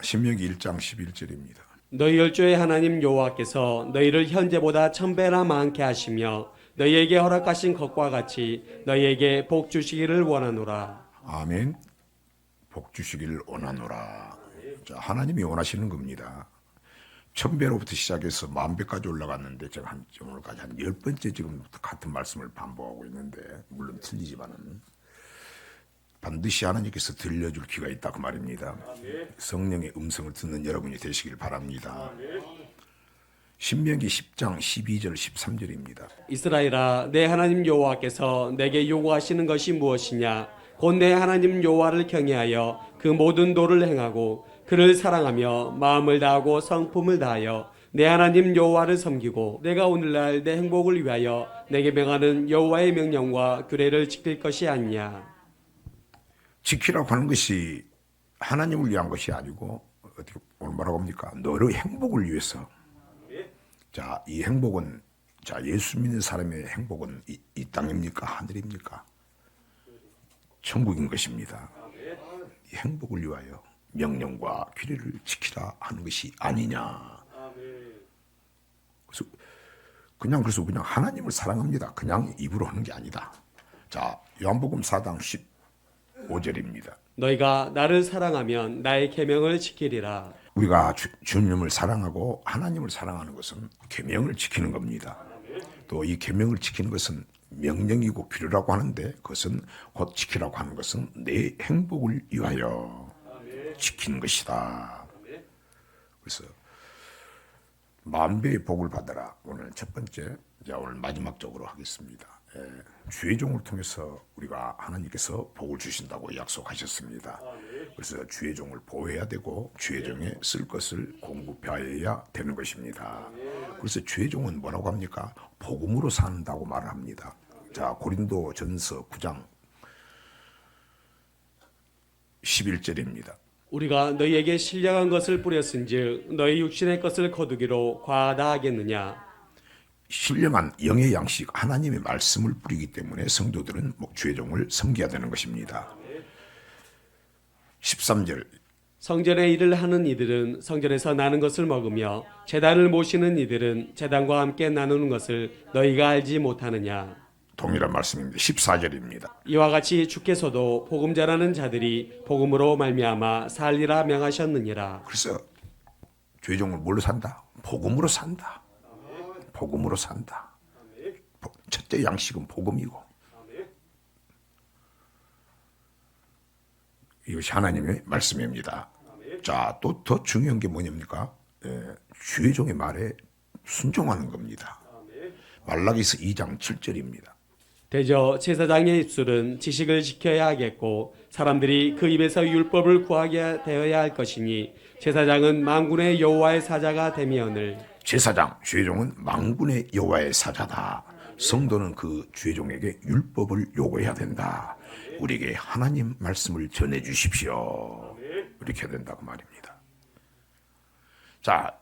신명기 1장 11절입니다. 너희 열조의 하나님 여호와께서 너희를 현재보다 1000배나 많게 하시며 너희에게 허락하신 것과 같이 너희에게 복 주시기를 원하노라. 아멘. 복 주시기를 원하노라. 자, 하나님이 원하시는 겁니다. 1000배로부터 시작해서 10,000배까지 올라갔는데 제가 오늘까지 한 10번째 지금 같은 말씀을 반복하고 있는데, 물론 틀리지만은 반드시 하나님께서 들려줄 기가 있다 그 말입니다. 성령의 음성을 듣는 여러분이 되시길 바랍니다. 신명기 10장 12절 13절입니다. 이스라엘아, 내 하나님 여호와께서 내게 요구하시는 것이 무엇이냐? 곧 내 하나님 여호와를 경외하여 그 모든 도를 행하고 그를 사랑하며 마음을 다하고 성품을 다하여 내 하나님 여호와를 섬기고 내가 오늘날 내 행복을 위하여 내게 명하는 여호와의 명령과 규례를 지킬 것이 아니냐. 지키라고 하는 것이 하나님을 위한 것이 아니고 어떻게 오늘 뭐라고 합니까? 너의 행복을 위해서. 자, 이 행복은, 자, 예수 믿는 사람의 행복은 이 땅입니까? 하늘입니까? 천국인 것입니다. 이 행복을 위하여 명령과 규례를 지키라 하는 것이 아니냐. 그래서 그냥 하나님을 사랑합니다. 그냥 입으로 하는 게 아니다. 자, 요한복음 4장 15절입니다. 너희가 나를 사랑하면 나의 계명을 지키리라. 우리가 주님을 사랑하고 하나님을 사랑하는 것은 계명을 지키는 겁니다. 또 이 계명을 지키는 것은 명령이고 규례라고 하는데, 그것은 곧 지키라고 하는 것은 내 행복을 위하여 지키는 것이다. 그래서 10,000배의 복을 받아라. 오늘 첫 번째, 이제 오늘 마지막적으로 하겠습니다. 주의 종을 통해서 우리가 하나님께서 복을 주신다고 약속하셨습니다. 그래서 주의 종을 보호해야 되고 주의 종에 쓸 것을 공급하여야 되는 것입니다. 그래서 주의 종은 뭐라고 합니까? 복음으로 산다고 말을 합니다. 자, 고린도 전서 9장 11절입니다. 우리가 너희에게 신령한 것을 뿌렸은즉 너희 육신의 것을 거두기로 과하다 하겠느냐. 신령한 영의 양식 하나님의 말씀을 뿌리기 때문에 성도들은 주의 종을 섬겨야 되는 것입니다. 13절 성전의 일을 하는 이들은 성전에서 나는 것을 먹으며 제단을 모시는 이들은 제단과 함께 나누는 것을 너희가 알지 못하느냐. 동일한 말씀입니다. 14절입니다. 이와 같이 주께서도 복음 전하는 자들이 복음으로 말미암아 살리라 명하셨느니라. 그래서 주의 종을 뭘로 산다? 복음으로 산다. 복음으로 산다. 첫째 양식은 복음이고, 이것이 하나님의 말씀입니다. 자, 또 더 중요한 게 뭐냐입니까? 주의 종의 말에 순종하는 겁니다. 말라기서 2장 7절입니다. 대저 제사장의 입술은 지식을 지켜야 하겠고 사람들이 그 입에서 율법을 구하게 되어야 할 것이니 제사장은 만군의 여호와의 사자가 되며늘. 제사장, 주의 종은 만군의 여호와의 사자다. 성도는 그 주의 종에게 율법을 요구해야 된다. 우리에게 하나님 말씀을 전해 주십시오. 이렇게 해야 된다고 말입니다. 자,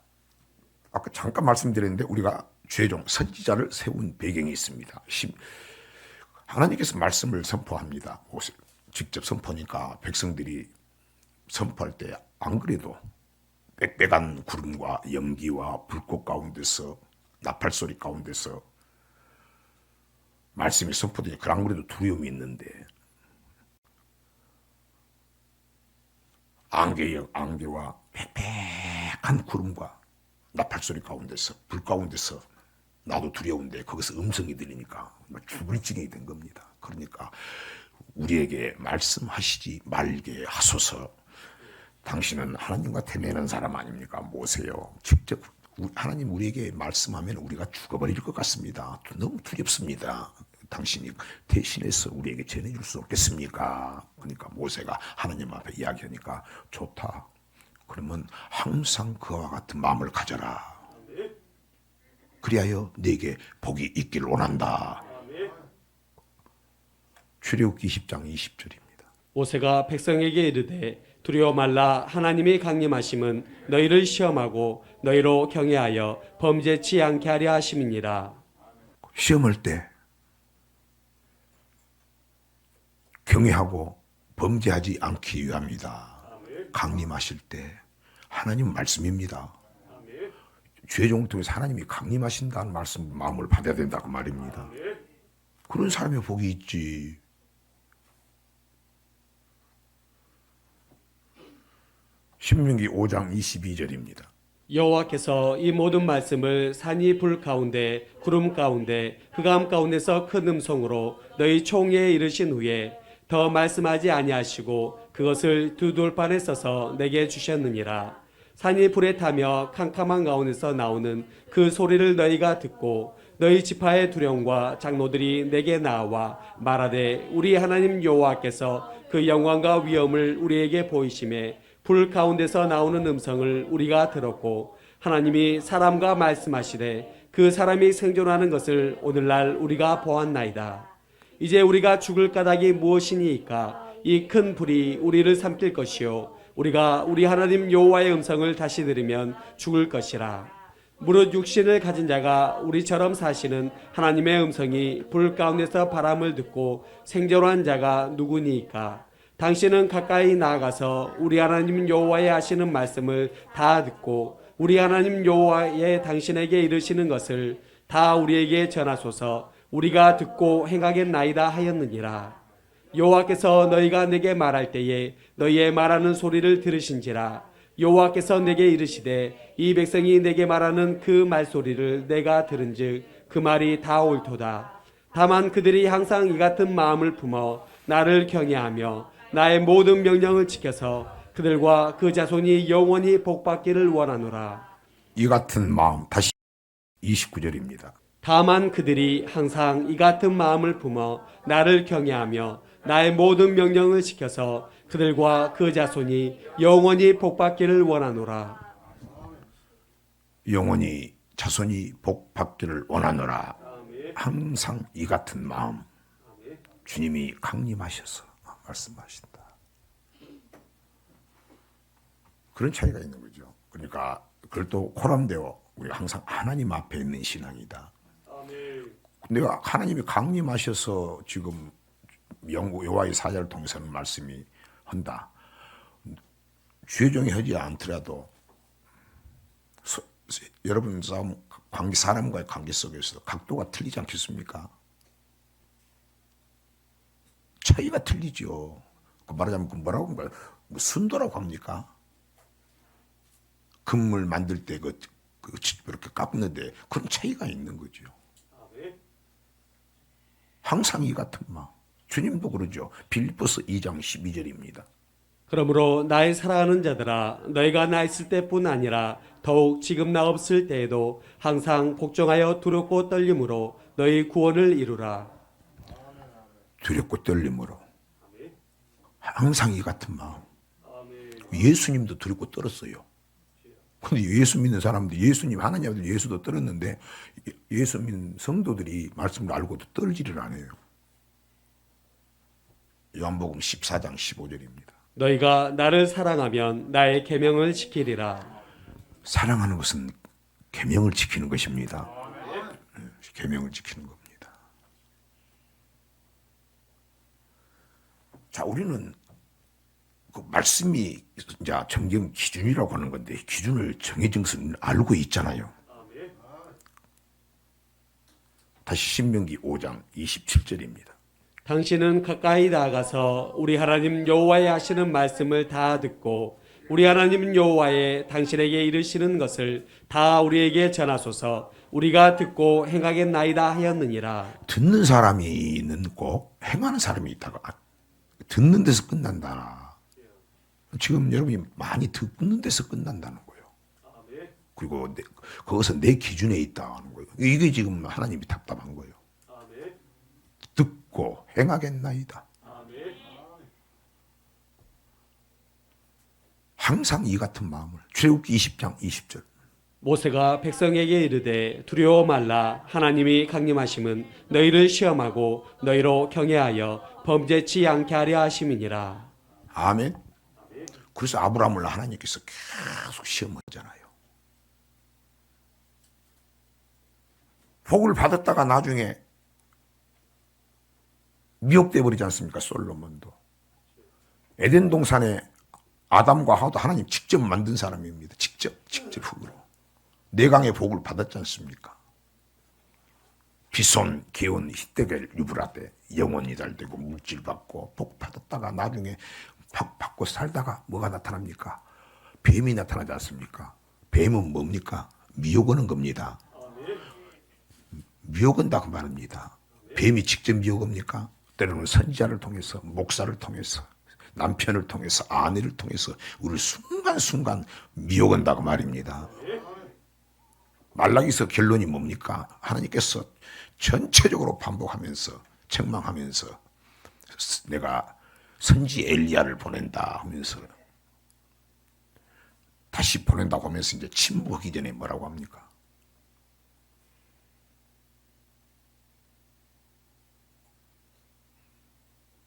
아까 잠깐 말씀드렸는데 우리가 주의 종 선지자를 세운 배경이 있습니다. 하나님께서 말씀을 선포합니다. 직접 선포니까 백성들이 선포할 때 안 그래도 빽빽한 구름과 연기와 불꽃 가운데서 나팔소리 가운데서 말씀이 선포되니 안 그래도 두려움이 있는데, 안개와 빽빽한 구름과 나팔소리 가운데서 불 가운데서 나도 두려운데 거기서 음성이 들리니까 죽을 지경이 된 겁니다. 그러니까 우리에게 말씀하시지 말게 하소서. 당신은 하나님과 대면하는 사람 아닙니까? 모세요. 직접 하나님 우리에게 말씀하면 우리가 죽어버릴 것 같습니다. 너무 두렵습니다. 당신이 대신해서 우리에게 전해줄 수 없겠습니까? 그러니까 모세가 하나님 앞에 이야기하니까 좋다. 그러면 항상 그와 같은 마음을 가져라. 그리하여 네게 복이 있기를 원한다. 출애굽기 10장 20절입니다. 모세가 백성에게 이르되 두려워 말라. 하나님의 강림하심은 너희를 시험하고 너희로 경외하여 범죄치 않게 하려 하심이니라. 시험할 때 경외하고 범죄하지 않기 위함이다. 강림하실 때 하나님은 말씀입니다. 주의 종을 통해서 하나님이 강림하신다는 말씀 마음을 받아야 된다 그 말입니다. 그런 사람의 복이 있지. 신명기 5장 22절입니다. 여호와께서 이 모든 말씀을 산이 불 가운데 구름 가운데 흑암 가운데서 큰 음성으로 너희 총회에 이르신 후에 더 말씀하지 아니하시고 그것을 두 돌판에 써서 내게 주셨느니라. 산이 불에 타며 캄캄한 가운데서 나오는 그 소리를 너희가 듣고 너희 지파의 두령과 장로들이 내게 나와 말하되 우리 하나님 여호와께서 그 영광과 위엄을 우리에게 보이심에 불 가운데서 나오는 음성을 우리가 들었고 하나님이 사람과 말씀하시되 그 사람이 생존하는 것을 오늘날 우리가 보았나이다. 이제 우리가 죽을 까닭이 무엇이니이까? 이 큰 불이 우리를 삼킬 것이요 우리가 우리 하나님 여호와의 음성을 다시 들으면 죽을 것이라. 무릇 육신을 가진 자가 우리처럼 사시는 하나님의 음성이 불 가운데서 바람을 듣고 생존한 자가 누구니이까? 당신은 가까이 나아가서 우리 하나님 여호와의 하시는 말씀을 다 듣고 우리 하나님 여호와의 당신에게 이르시는 것을 다 우리에게 전하소서. 우리가 듣고 행하겠나이다 하였느니라. 여호와께서 너희가 내게 말할 때에 너희의 말하는 소리를 들으신지라. 여호와께서 내게 이르시되 이 백성이 내게 말하는 그 말소리를 내가 들은즉 그 말이 다 옳도다. 다만 그들이 항상 이 같은 마음을 품어 나를 경외하며 나의 모든 명령을 지켜서 그들과 그 자손이 영원히 복받기를 원하노라. 이 같은 마음, 다시 29절입니다. 다만 그들이 항상 이 같은 마음을 품어 나를 경외하며 나의 모든 명령을 지켜서 그들과 그 자손이 영원히 복받기를 원하노라. 영원히 자손이 복받기를 원하노라. 항상 이 같은 마음. 주님이 강림하셔서 말씀하신다. 그런 차이가 있는 거죠. 그러니까 그걸 또 코람되어 우리 항상 하나님 앞에 있는 신앙이다. 내가 하나님이 강림하셔서 지금 여호와의 사자를 통해서는 말씀이 한다. 주의 종이 하지 않더라도 여러분 싸움 관계 사람과의 관계 속에서 각도가 틀리지 않겠습니까? 차이가 틀리죠. 말하자면 뭐라고 뭐 순도라고 합니까? 금을 만들 때 그렇게 깎는데 그런 차이가 있는 거죠. 항상 이 같은 마음. 주님도 그러죠. 빌립보서 2장 12절입니다. 그러므로 나의 사랑하는 자들아 너희가 나 있을 때뿐 아니라 더욱 지금 나 없을 때에도 항상 복종하여 두렵고 떨림으로 너희 구원을 이루라. 두렵고 떨림으로 항상 이 같은 마음. 예수님도 두렵고 떨었어요. 근데 예수 믿는 사람들, 예수님 하나님 아들 예수도 떨었는데 예수 믿는 성도들이 말씀을 알고도 떨지를 않아요. 요한복음 14장 15절입니다. 너희가 나를 사랑하면 나의 계명을 지키리라. 사랑하는 것은 계명을 지키는 것입니다. 계명을 지키는 겁니다. 자, 우리는 그 말씀이 이제 정경 기준이라고 하는 건데 기준을 정해진 것은 알고 있잖아요. 다시 신명기 5장 27절입니다. 당신은 가까이 나아가서 우리 하나님 여호와의 하시는 말씀을 다 듣고 우리 하나님 여호와의 당신에게 이르시는 것을 다 우리에게 전하소서. 우리가 듣고 행하겠나이다 하였느니라. 듣는 사람이 있고 행하는 사람이 있다가 듣는 데서 끝난다. 지금 여러분이 많이 듣는 데서 끝난다는 거예요. 그리고 거기서 내 기준에 있다는 거예요. 이게 지금 하나님이 답답한 거예요. 듣고 행하겠나이다. 항상 이 같은 마음을. 출애굽기 20장 20절. 모세가 백성에게 이르되 두려워 말라. 하나님이 강림하심은 너희를 시험하고 너희로 경외하여 범죄치 않게 하려 하심이니라. 아멘. 그래서 아브라함을 하나님께서 계속 시험하잖아요. 복을 받았다가 나중에 미혹돼 버리지 않습니까? 솔로몬도. 에덴 동산에 아담과 하와도 하나님 직접 만든 사람입니다. 직접 흙으로. 내강의 복을 받았지 않습니까? 비손, 기온, 히데겔, 유브라데 영혼이 잘 되고 물질 받고 복 받았다가 나중에 받고 살다가 뭐가 나타납니까? 뱀이 나타나지 않습니까? 뱀은 뭡니까? 미혹하는 겁니다. 미혹한다고 말합니다. 뱀이 직접 미혹합니까? 때로는 선지자를 통해서, 목사를 통해서, 남편을 통해서, 아내를 통해서 우리를 순간순간 미혹한다고 말입니다. 말라기서 결론이 뭡니까? 하나님께서 전체적으로 반복하면서 책망하면서 내가 선지 엘리야를 보낸다 하면서 다시 보낸다고 하면서 이제 침묵하기 전에 뭐라고 합니까?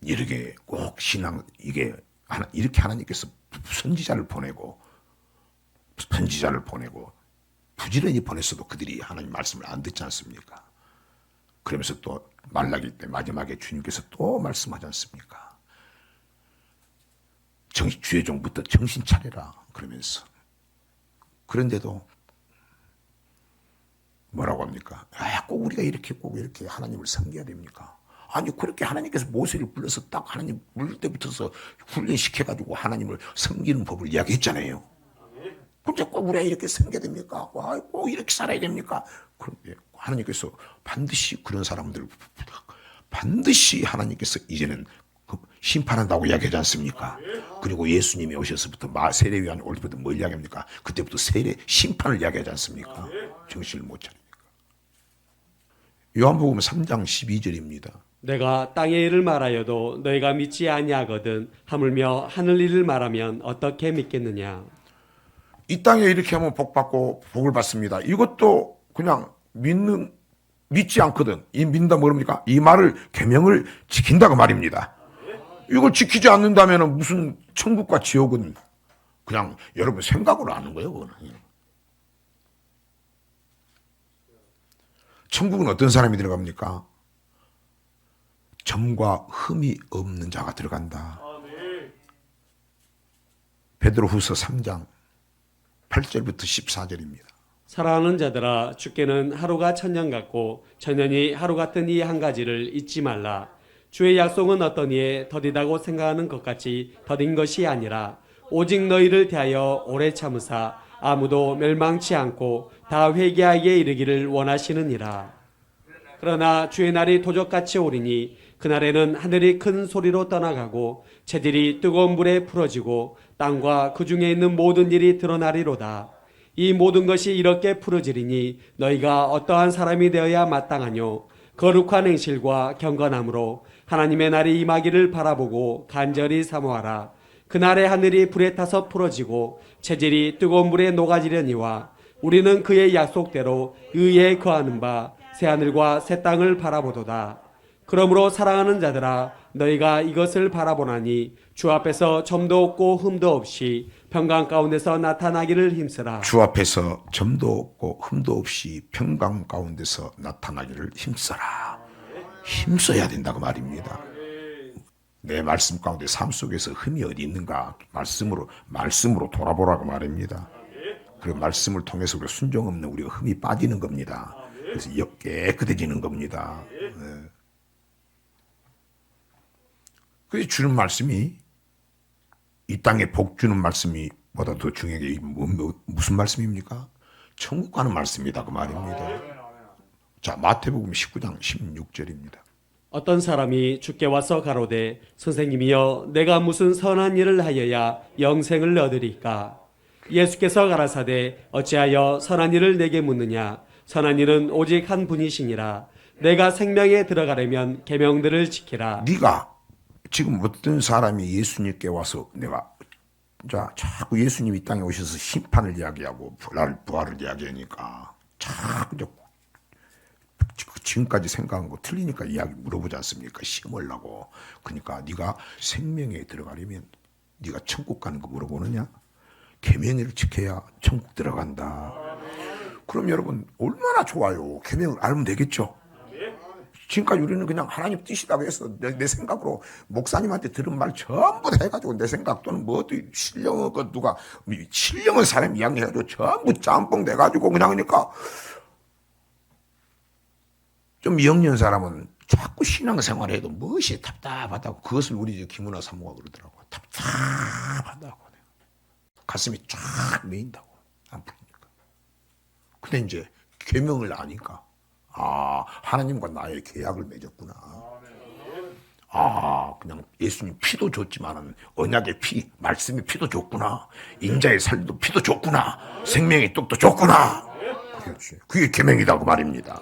이렇게 꼭 신앙 이렇게 하나님께서 선지자를 보내고 부지런히 보냈어도 그들이 하나님 말씀을 안 듣지 않습니까? 그러면서 또 말라기 때 마지막에 주님께서 또 말씀하지 않습니까? 주의 종부터 정신 차려라 그러면서 그런데도 뭐라고 합니까? 꼭 우리가 꼭 이렇게 하나님을 섬겨야 됩니까? 아니 그렇게 하나님께서 모세를 불러서 딱 하나님 부를 때부터서 훈련시켜가지고 하나님을 섬기는 법을 이야기했잖아요. 근데 꼭 우리가 이렇게 섬겨야 됩니까? 꼭 이렇게 살아야 됩니까? 그런데 하나님께서 반드시 그런 사람들 반드시 하나님께서 이제는 심판한다고 이야기하지 않습니까? 그리고 예수님이 오셔서부터 세례요한 올 때부터 뭘 이야기합니까? 그때부터 세례 심판을 이야기하지 않습니까? 정신을 못 차리니까. 요한복음 3장 12절입니다. 내가 땅의 일을 말하여도 너희가 믿지 아니하거든 하물며 하늘 일을 말하면 어떻게 믿겠느냐. 이 땅에 이렇게 하면 복 받고 복을 받습니다. 이것도 그냥 믿지 않거든. 이 믿는다 뭐랍니까? 이 말을 계명을 지킨다고 말입니다. 이걸 지키지 않는다면 무슨 천국과 지옥은 그냥 여러분 생각으로 아는 거예요. 그거는. 천국은 어떤 사람이 들어갑니까? 점과 흠이 없는 자가 들어간다. 베드로후서 3장 8절부터 14절입니다. 사랑하는 자들아 주께는 하루가 천년 같고 천년이 하루 같은 이 한 가지를 잊지 말라. 주의 약속은 어떤 이에 더디다고 생각하는 것 같이 더딘 것이 아니라 오직 너희를 대하여 오래 참으사 아무도 멸망치 않고 다 회개하기에 이르기를 원하시느니라. 그러나 주의 날이 도적같이 오리니 그날에는 하늘이 큰 소리로 떠나가고 재들이 뜨거운 불에 풀어지고 땅과 그 중에 있는 모든 일이 드러나리로다. 이 모든 것이 이렇게 풀어지리니 너희가 어떠한 사람이 되어야 마땅하뇨. 거룩한 행실과 경건함으로 하나님의 날이 임하기를 바라보고 간절히 사모하라. 그날에 하늘이 불에 타서 풀어지고 체질이 뜨거운 물에 녹아지려니와 우리는 그의 약속대로 의에 거하는 바 새하늘과 새 땅을 바라보도다. 그러므로 사랑하는 자들아 너희가 이것을 바라보나니 주 앞에서 점도 없고 흠도 없이 평강 가운데서 나타나기를 힘쓰라. 주 앞에서 점도 없고 흠도 없이 평강 가운데서 나타나기를 힘써라. 힘써야 된다고 말입니다. 내 말씀 가운데 삶 속에서 흠이 어디 있는가 말씀으로 돌아보라고 말입니다. 그 말씀을 통해서 우리가 순종 없는 우리가 흠이 빠지는 겁니다. 그래서 깨끗해지는 겁니다. 네. 그래서 주는 말씀이 이 땅에 복 주는 말씀이 보다 더 중요한 게 무슨 말씀입니까? 천국 가는 말씀이다 그 말입니다. 자, 마태복음 19장 16절입니다. 어떤 사람이 주께 와서 가로되 선생님이여 내가 무슨 선한 일을 하여야 영생을 얻으리까? 예수께서 가라사대 어찌하여 선한 일을 내게 묻느냐? 선한 일은 오직 한 분이시니라. 내가 생명에 들어가려면 계명들을 지키라. 네가 지금 어떤 사람이 예수님께 와서 자꾸 예수님이 이 땅에 오셔서 심판을 이야기하고 부활을 이야기하니까 자꾸 지금까지 생각한 거 틀리니까 이야기 물어보지 않습니까? 시험하려고. 그러니까 네가 생명에 들어가려면 네가 천국 가는 거 물어보느냐? 계명을 지켜야 천국 들어간다. 그럼 여러분 얼마나 좋아요. 계명을 알면 되겠죠? 지금까지 우리는 그냥 하나님 뜻이라고 해서 내 생각으로 목사님한테 들은 말 전부 다 해가지고 내 생각 또는 뭐 어디 신령한 것 누가 신령한 사람 이야기해가지고 전부 짬뽕 돼가지고 그냥 그러니까 좀 미역년 사람은 자꾸 신앙생활해도 무엇이 답답하다고 그것을 우리 김은하 사모가 그러더라고. 답답하다고. 가슴이 쫙 메인다고. 안 풀리니까. 근데 이제 계명을 아니까 아 하나님과 나의 계약을 맺었구나. 아 그냥 예수님 피도 줬지만은 언약의 피 말씀의 피도 줬구나. 인자의 살도 피도 줬구나. 생명의 떡도 줬구나. 그렇지. 그게 계명이다 그 말입니다.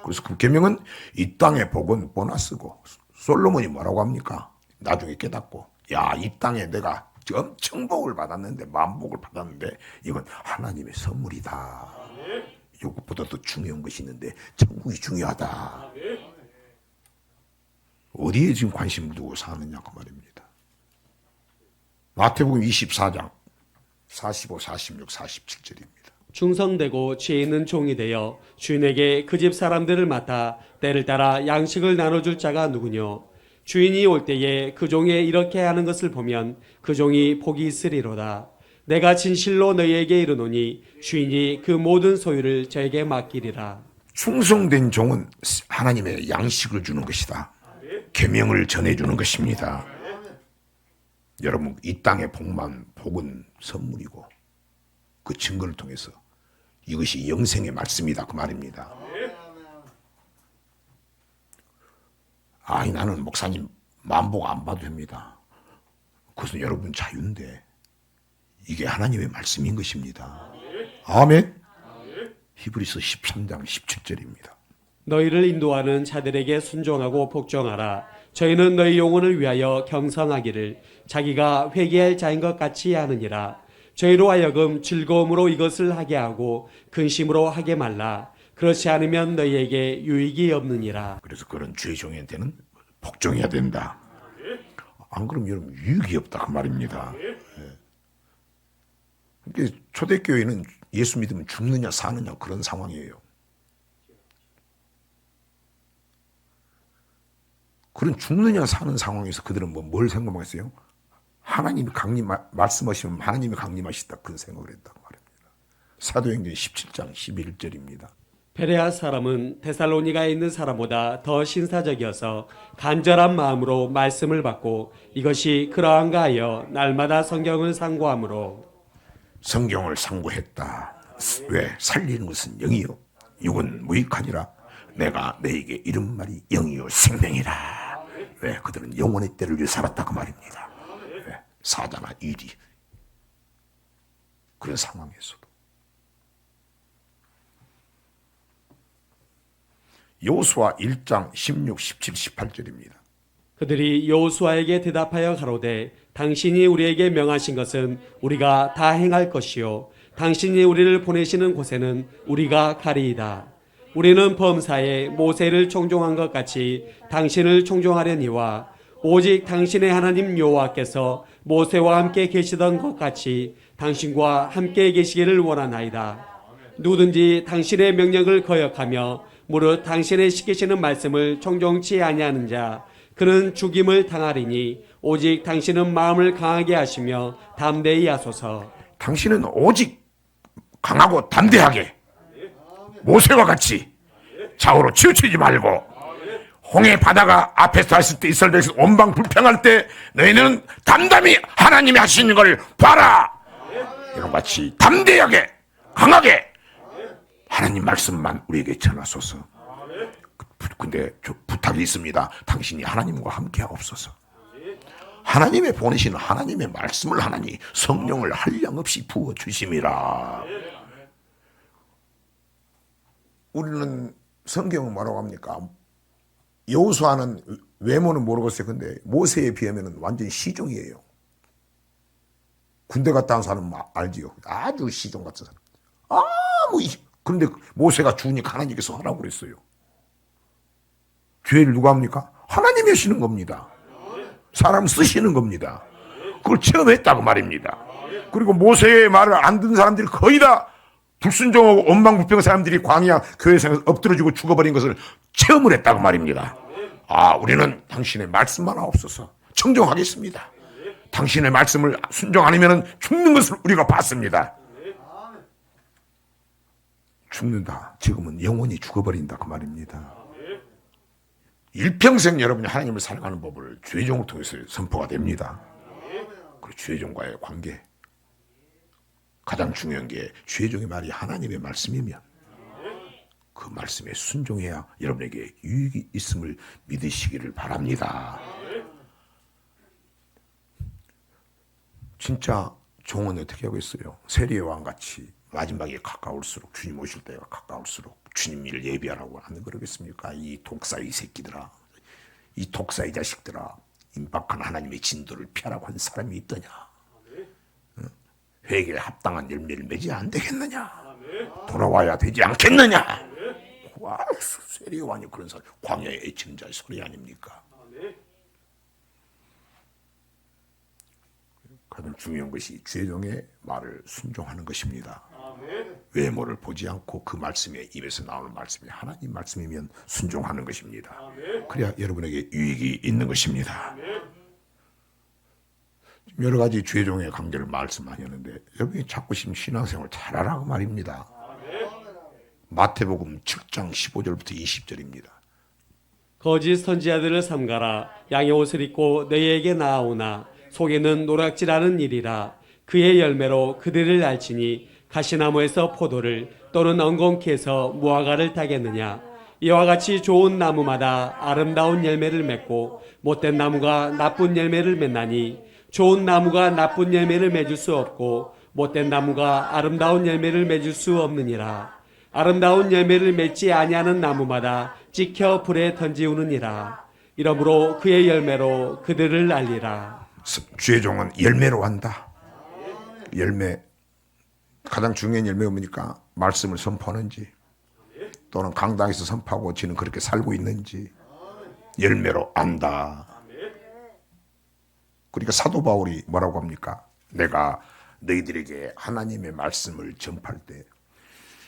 그래서 그 계명은 이 땅의 복은 보너스고 솔로몬이 뭐라고 합니까? 나중에 깨닫고 야 이 땅에 내가 엄청 복을 받았는데 만복을 받았는데 이건 하나님의 선물이다. 이것보다 더 중요한 것이 있는데 천국이 중요하다. 어디에 지금 관심을 두고 사느냐 그 말입니다. 마태복음 24장 45, 46, 47절입니다. 충성되고 지혜 있는 종이 되어 주인에게 그 집 사람들을 맡아 때를 따라 양식을 나눠줄 자가 누구뇨? 주인이 올 때에 그 종에 이렇게 하는 것을 보면 그 종이 복이 있으리로다. 내가 진실로 너희에게 이르노니 주인이 그 모든 소유를 저에게 맡기리라. 충성된 종은 하나님의 양식을 주는 것이다. 계명을 전해주는 것입니다. 여러분 이 땅의 복은 선물이고 그 증거를 통해서 이것이 영생의 말씀이다 그 말입니다. 아니 나는 목사님 만복 안 봐도 됩니다. 그것은 여러분 자유인데 이게 하나님의 말씀인 것입니다. 아멘. 히브리서 13장 17절입니다. 너희를 인도하는 자들에게 순종하고 복종하라. 저희는 너희 영혼을 위하여 경성하기를 자기가 회개할 자인 것 같이 하느니라. 저희로 하여금 즐거움으로 이것을 하게 하고 근심으로 하게 말라. 그렇지 않으면 너희에게 유익이 없느니라. 그래서 그런 주의 종한테는 복종해야 된다. 안 그러면 여러분 유익이 없다 그 말입니다. 그러니까 초대교회는 예수 믿으면 죽느냐 사느냐 그런 상황이에요. 그런 죽느냐 사는 상황에서 그들은 뭘 생각했어요? 하나님이 말씀하시면 하나님이 강림하시다 그런 생각을 했단 말입니다. 사도행전 17장 11절입니다. 베레아 사람은 데살로니가에 있는 사람보다 더 신사적이어서 간절한 마음으로 말씀을 받고 이것이 그러한가 하여 날마다 성경을 상고하므로. 성경을 상고했다. 왜? 살리는 것은 영이요 육은 무익하니라. 내가 너에게 이런 말이 영이요 생명이라. 왜? 그들은 영원의 때를 위해 살았다 그 말입니다. 왜? 사자나 일이 그런 상황에서도 여호수아 1장 16, 17, 18절입니다. 그들이 여호수아에게 대답하여 가로되 당신이 우리에게 명하신 것은 우리가 다 행할 것이요 당신이 우리를 보내시는 곳에는 우리가 가리이다. 우리는 범사에 모세를 총종한 것 같이 당신을 총종하려니와 오직 당신의 하나님 여호와께서 모세와 함께 계시던 것 같이 당신과 함께 계시기를 원하나이다. 누구든지 당신의 명령을 거역하며 무릇 당신의 시키시는 말씀을 청종치 아니하는 자 그는 죽임을 당하리니 오직 당신은 마음을 강하게 하시며 담대히 하소서. 당신은 오직 강하고 담대하게 모세와 같이 좌우로 치우치지 말고 홍해 바다가 앞에서 했을 때 이스라엘 백성 온방 불평할 때 너희는 담담히 하나님이 하시는 걸 봐라. 이런 같이 담대하게 강하게 하나님 말씀만 우리에게 전하소서. 근데 부탁이 있습니다. 당신이 하나님과 함께 하옵소서. 하나님의 보내시는 하나님의 말씀을 하나니 성령을 한량없이 부어주심이라. 우리는 성경은 뭐라고 합니까? 여호수아는 외모는 모르겠어요. 근데 모세에 비하면 완전히 시종이에요. 군대 갔다 온 사람은 알지요. 아주 시종 같은 사람. 그런데 모세가 주니까 하나님께서 하라고 그랬어요. 죄를 누가 합니까? 하나님이 하시는 겁니다. 사람 쓰시는 겁니다. 그걸 체험했다고 말입니다. 그리고 모세의 말을 안 듣는 사람들이 거의 다 불순종하고 원망불평 사람들이 광야 교회에서 엎드려지고 죽어버린 것을 체험을 했다고 말입니다. 아, 우리는 당신의 말씀만 없어서 청종하겠습니다. 당신의 말씀을 순종 아니면 죽는 것을 우리가 봤습니다. 죽는다. 지금은 영원히 죽어버린다 그 말입니다. 일평생 여러분이 하나님을 사랑하는 법을 주의종을 통해서 선포가 됩니다. 그리고 주의종과의 관계, 가장 중요한 게 주의종의 말이 하나님의 말씀이면 그 말씀에 순종해야 여러분에게 유익이 있음을 믿으시기를 바랍니다. 진짜 종은 어떻게 하고 있어요? 세리의 왕같이 마지막에 가까울수록, 주님 오실 때가 가까울수록 주님 일을 예비하라고 하는 그러겠습니까? 이 독사의 새끼들아, 이 독사의 자식들아, 임박한 하나님의 진도를 피하라고 한 사람이 있더냐? 회개에 합당한 열매를 맺지 안 되겠느냐? 돌아와야 되지 않겠느냐? 와, 세리의 왕이 그런 사람, 광야의 애치는 자의 소리 아닙니까? 가장 중요한 것이 주의종의 말을 순종하는 것입니다. 외모를 보지 않고 그 말씀에 입에서 나오는 말씀이 하나님 말씀이면 순종하는 것입니다. 그래야 여러분에게 유익이 있는 것입니다. 여러 가지 주의종의 관계를 말씀하셨는데 여러분이 자꾸 지금 신앙생활 잘하라고 말입니다. 마태복음 7장 15절부터 20절입니다. 거짓 선지자들을 삼가라. 양의 옷을 입고 너희에게 나아오나 속에는 노략질하는 일이라. 그의 열매로 그들을 알지니 가시나무에서 포도를 또는 엉겅퀴 해서 무화과를 따겠느냐. 이와 같이 좋은 나무마다 아름다운 열매를 맺고 못된 나무가 나쁜 열매를 맺나니 좋은 나무가 나쁜 열매를 맺을 수 없고 못된 나무가 아름다운 열매를 맺을 수 없느니라. 아름다운 열매를 맺지 아니하는 나무마다 찍혀 불에 던지우느니라. 이러므로 그의 열매로 그들을 알리라. 주의종은 열매로 한다. 열매, 가장 중요한 열매가 뭡니까? 말씀을 선포하는지 또는 강당에서 선포하고 지는 그렇게 살고 있는지 열매로 안다. 그러니까 사도 바울이 뭐라고 합니까? 내가 너희들에게 하나님의 말씀을 전파할 때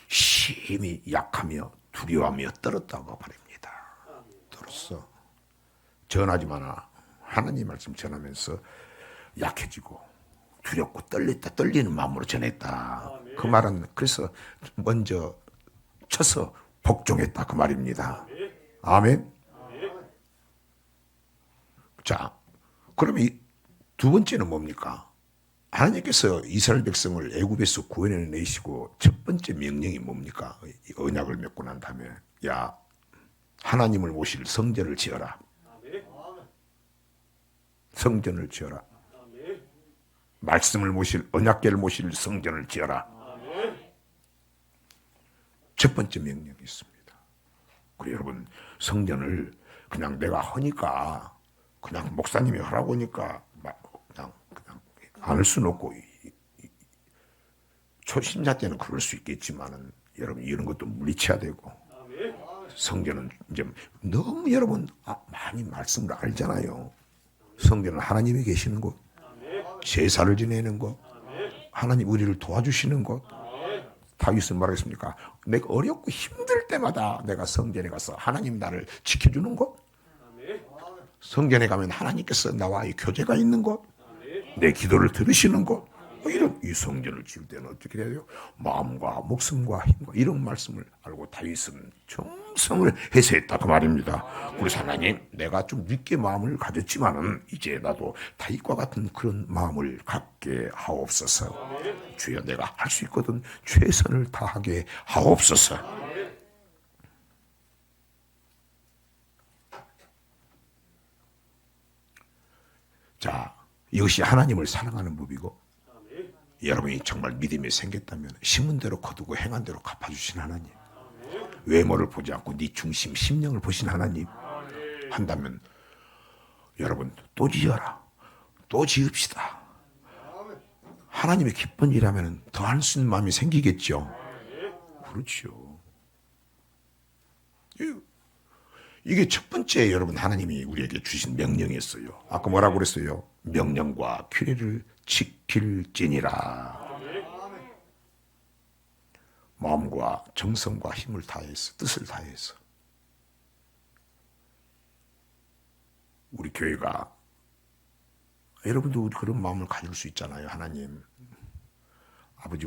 심히 약하며 두려워하며 떨었다고 말입니다. 떨었어. 전하지 마라. 하나님 말씀 전하면서 약해지고 두렵고 떨리는 마음으로 전했다. 그 말은 그래서 먼저 쳐서 복종했다 그 말입니다. 아멘. 자, 그러면 이 두 번째는 뭡니까? 하나님께서 이스라엘 백성을 애굽에서 구원해 내시고 첫 번째 명령이 뭡니까? 언약을 맺고 난 다음에 야, 하나님을 모실 성전을 지어라. 성전을 지어라. 말씀을 모실 언약궤를 모실 성전을 지어라. 첫 번째 명령이 있습니다. 그리고 여러분, 성전을 그냥 내가 하니까 그냥 목사님이 하라고 하니까 그냥 안 할 수는 없고 초신자 때는 그럴 수 있겠지만은 여러분 이런 것도 물리쳐야 되고 성전은 이제 너무 여러분 많이 말씀을 알잖아요. 성전은 하나님이 계시는 곳, 제사를 지내는 곳, 하나님 우리를 도와주시는 곳. 다윗은 말하겠습니까? 내가 어렵고 힘들 때마다 내가 성전에 가서 하나님 나를 지켜주는 곳, 성전에 가면 하나님께서 나와의 교제가 있는 곳, 내 기도를 들으시는 곳, 이런 이 성전을 지을 때는 어떻게 해야 돼요? 마음과 목숨과 힘과 이런 말씀을 알고 다윗은 정성을 해서 했다 그 말입니다. 그래서 하나님, 내가 좀 늦게 마음을 가졌지만은 이제 나도 다윗과 같은 그런 마음을 갖게 하옵소서. 주여, 내가 할 수 있거든 최선을 다하게 하옵소서. 자, 이것이 하나님을 사랑하는 법이고 여러분이 정말 믿음이 생겼다면 심은 대로 거두고 행한 대로 갚아주신 하나님, 외모를 보지 않고 네 중심 심령을 보신 하나님 한다면 여러분 또 지어라, 또 지읍시다. 하나님의 기쁜 일하면 더 할 수 있는 마음이 생기겠죠. 그렇죠. 이게 첫 번째 여러분 하나님이 우리에게 주신 명령이었어요. 아까 뭐라고 그랬어요? 명령과 규례를 지킬지니라. 마음과 정성과 힘을 다해서 뜻을 다해서 우리 교회가 여러분도 그런 마음을 가질 수 있잖아요. 하나님 아버지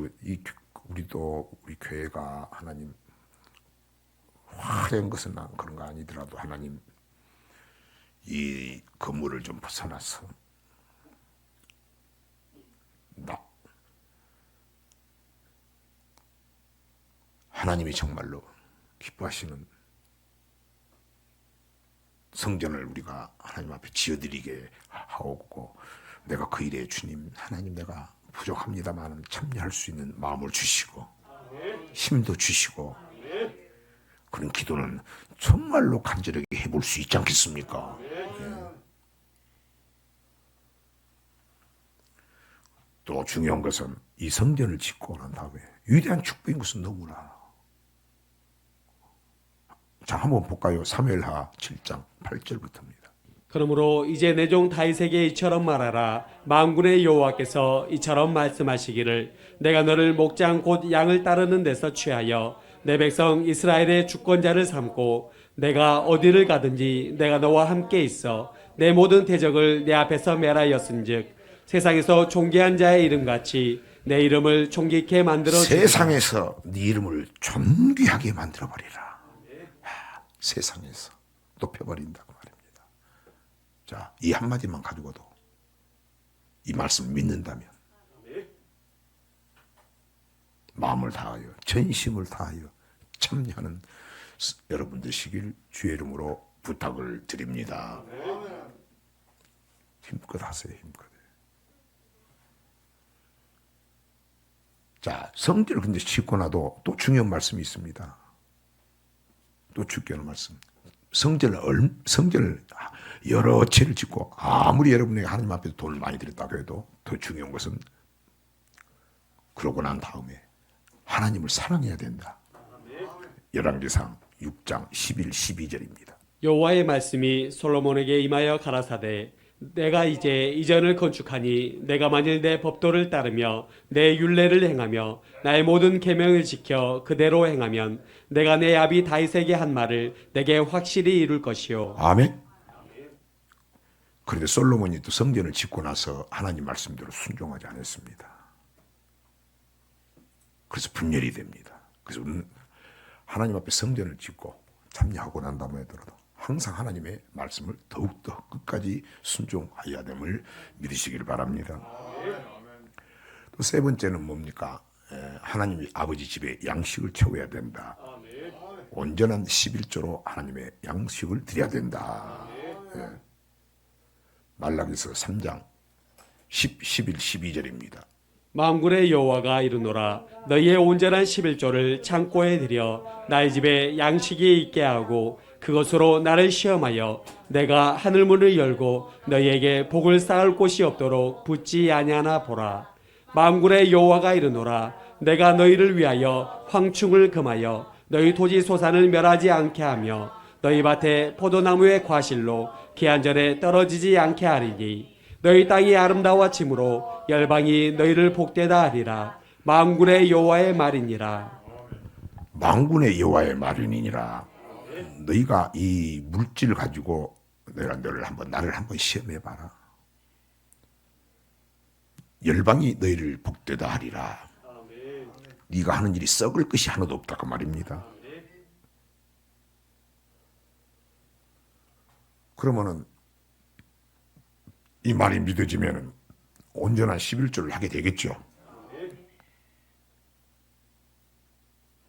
우리도 우리 교회가 하나님 화려한 것은 난 그런 거 아니더라도 하나님 이 건물을 좀 벗어나서 하나님이 정말로 기뻐하시는 성전을 우리가 하나님 앞에 지어드리게 하옵고 내가 그 일에 주님 하나님 내가 부족합니다만 참여할 수 있는 마음을 주시고 힘도 주시고 그런 기도는 정말로 간절하게 해볼 수 있지 않겠습니까? 또 중요한 것은 이 성전을 짓고 난 다음에 위대한 축복인 것은 너무나 자 한번 볼까요? 사무엘하 7장 8절부터입니다. 그러므로 이제 내 종 다윗에게 이처럼 말하라. 만군의 여호와께서 이처럼 말씀하시기를 내가 너를 목장 곧 양을 따르는 데서 취하여 내 백성 이스라엘의 주권자를 삼고 내가 어디를 가든지 내가 너와 함께 있어 내 모든 대적을 내 앞에서 멸하였은즉 세상에서 존귀한 자의 이름같이 내 이름을 존귀케 만들어 주리라. 세상에서 네 이름을 존귀하게 만들어버리라. 세상에서 높여버린다고 말입니다. 자, 이 한마디만 가지고도 이 말씀 믿는다면 마음을 다하여 전심을 다하여 참여하는 여러분 되시길 주의 이름으로 부탁을 드립니다. 힘껏 하세요. 힘껏. 자, 성전을 근데 짓고 나도 또 중요한 말씀이 있습니다. 또 주께는 말씀. 성전을 여러 채를 짓고 아무리 여러분에게 하나님 앞에서 돈을 많이 드렸다고 해도 더 중요한 것은 그러고 난 다음에 하나님을 사랑해야 된다. 열왕기상 6장 11, 12절입니다. 여호와의 말씀이 솔로몬에게 임하여 가라사대 내가 이제 이전을 건축하니 내가 만일 내 법도를 따르며 내 율례를 행하며 나의 모든 계명을 지켜 그대로 행하면 내가 내 아비 다윗에게 한 말을 내게 확실히 이룰 것이요. 아멘. 그런데 솔로몬이 또 성전을 짓고 나서 하나님 말씀대로 순종하지 않았습니다. 그래서 분열이 됩니다. 그래서 하나님 앞에 성전을 짓고 참여하고 난 다음에 하더라도 항상 하나님의 말씀을 더욱더 끝까지 순종하여야 됨을 믿으시기를 바랍니다. 또 세 번째는 뭡니까? 하나님이 아버지 집에 양식을 채워야 된다. 온전한 11조로 하나님의 양식을 드려야 된다. 말라기서 3장 10, 11, 12절입니다. 만군의 여호와가 이르노라 너희의 온전한 11조를 창고에 들여 나의 집에 양식이 있게 하고 그것으로 나를 시험하여 내가 하늘문을 열고 너희에게 복을 쌓을 곳이 없도록 붙지 아니하나 보라. 만군의 여호와가 이르노라 내가 너희를 위하여 황충을 금하여 너희 토지 소산을 멸하지 않게 하며 너희 밭에 포도나무의 과실로 기한절에 떨어지지 않게 하리니 너희 땅이 아름다워짐으로 열방이 너희를 복되다 하리라. 만군의 여호와의 말이니라. 만군의 여호와의 말이니라. 너희가 이 물질을 가지고 내가 나를 한번 시험해 봐라. 열방이 너희를 복되다 하리라. 네가 하는 일이 썩을 것이 하나도 없다고 말입니다. 그러면은 이 말이 믿어지면은 온전한 11조를 하게 되겠죠.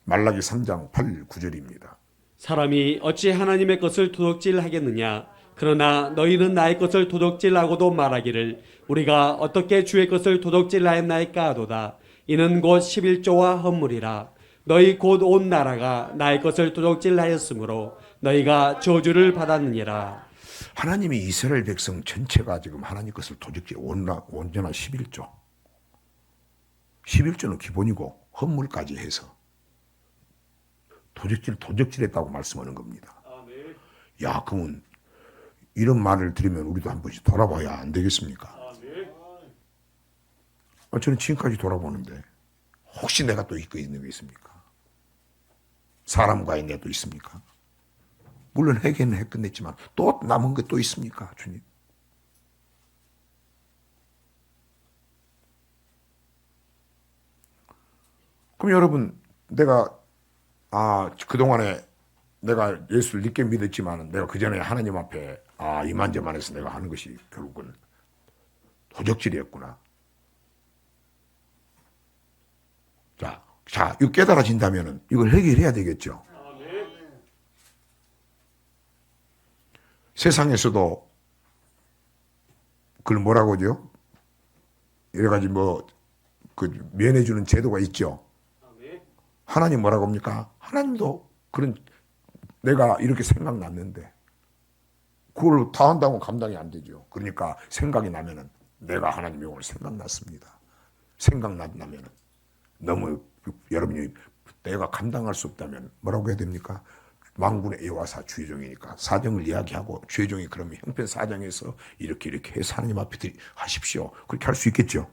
말라기 3장 8, 9절입니다. 사람이 어찌 하나님의 것을 도둑질하겠느냐? 그러나 너희는 나의 것을 도둑질하고도 말하기를 우리가 어떻게 주의 것을 도둑질하였나이까 하도다. 이는 곧 11조와 헌물이라. 너희 곧 온 나라가 나의 것을 도둑질하였으므로 너희가 저주를 받았느니라. 하나님이 이스라엘 백성 전체가 지금 하나님 것을 도둑질 온전한 11조. 11조는 기본이고 헌물까지 해서 도적질했다고 말씀하는 겁니다. 야, 그러면 이런 말을 들으면 우리도 한 번씩 돌아봐야 안 되겠습니까? 저는 지금까지 돌아보는데 혹시 내가 또 이거 있는 게 있습니까? 사람과의 내도 있습니까? 물론 회개는 끝냈지만 또 남은 게 또 있습니까, 주님? 그럼 여러분, 내가 그동안에 내가 예수를 늦게 믿었지만 내가 그전에 하나님 앞에 이만저만해서 내가 하는 것이 결국은 도적질이었구나. 자, 이거 깨달아진다면은 이걸 해결해야 되겠죠. 세상에서도 그걸 뭐라고 하죠? 여러 가지 면해주는 제도가 있죠. 하나님 뭐라고 합니까? 하나님도 그런 내가 이렇게 생각났는데 그걸 다 한다고 감당이 안 되죠. 그러니까 생각이 나면은 내가 하나님 영을 생각났습니다. 생각나면은 너무 여러분이 내가 감당할 수 없다면 뭐라고 해야 됩니까? 만군의 여호와사 주의 종이니까 사정을 이야기하고 주의 종이 그러면 형편 사정에서 이렇게 해서 하나님 앞에 하십시오. 그렇게 할 수 있겠죠.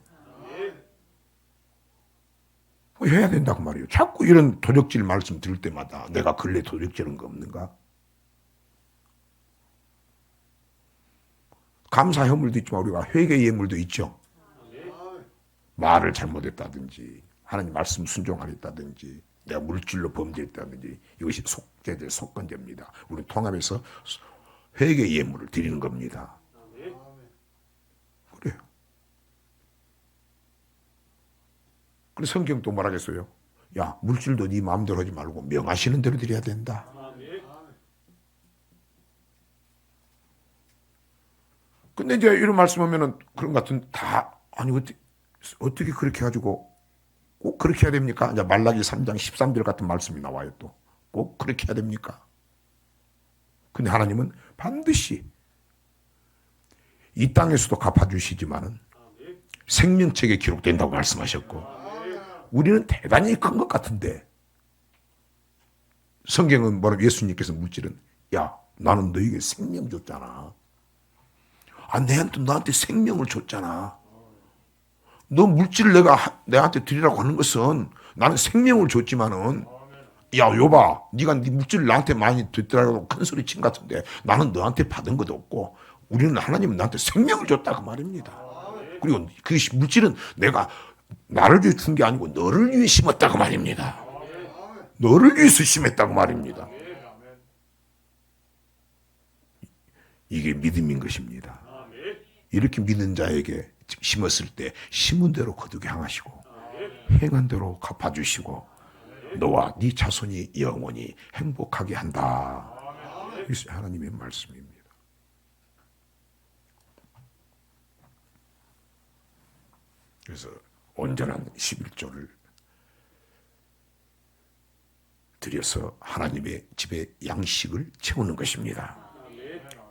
해야 된다고 말이에요. 자꾸 이런 도적질 말씀 들을 때마다 내가 근래 도적질한 거 없는가? 감사 현물도 있지만 우리가 회개 예물도 있죠. 말을 잘못했다든지 하나님 말씀 순종 안 했다든지 내가 물질로 범죄했다든지 이것이 속죄제 속건제입니다. 우리 통합해서 회개 예물을 드리는 겁니다. 그래요. 그래서 성경도 뭐라겠어요? 야, 물질도 네 마음대로 하지 말고 명하시는 대로 드려야 된다. 근데 이제 이런 말씀하면은 그런 것 같은 아니 어떻게 그렇게 해가지고 꼭 그렇게 해야 됩니까? 이제 말라기 3장 13절 같은 말씀이 나와요 또. 꼭 그렇게 해야 됩니까? 근데 하나님은 반드시 이 땅에서도 갚아주시지만은 생명책에 기록된다고 말씀하셨고 우리는 대단히 큰 것 같은데 성경은 예수님께서 물질은 야 나는 너에게 생명 줬잖아. 너한테 생명을 줬잖아. 너 물질을 내한테 드리라고 하는 것은 나는 생명을 줬지만은 야 여봐 네가 네 물질을 나한테 많이 줬더라고 큰 소리 친 것 같은데 나는 너한테 받은 것도 없고 우리는 하나님은 나한테 생명을 줬다 그 말입니다. 그리고 그 물질은 내가 나를 위해 준 게 아니고 너를 위해 심었다 그 말입니다. 너를 위해서 심었다 그 말입니다. 이게 믿음인 것입니다. 이렇게 믿는 자에게 심었을 때 심은 대로 거두게 향하시고 행한 대로 갚아주시고 너와 네 자손이 영원히 행복하게 한다. 이것이 하나님의 말씀입니다. 그래서 온전한 11조를 드려서 하나님의 집에 양식을 채우는 것입니다.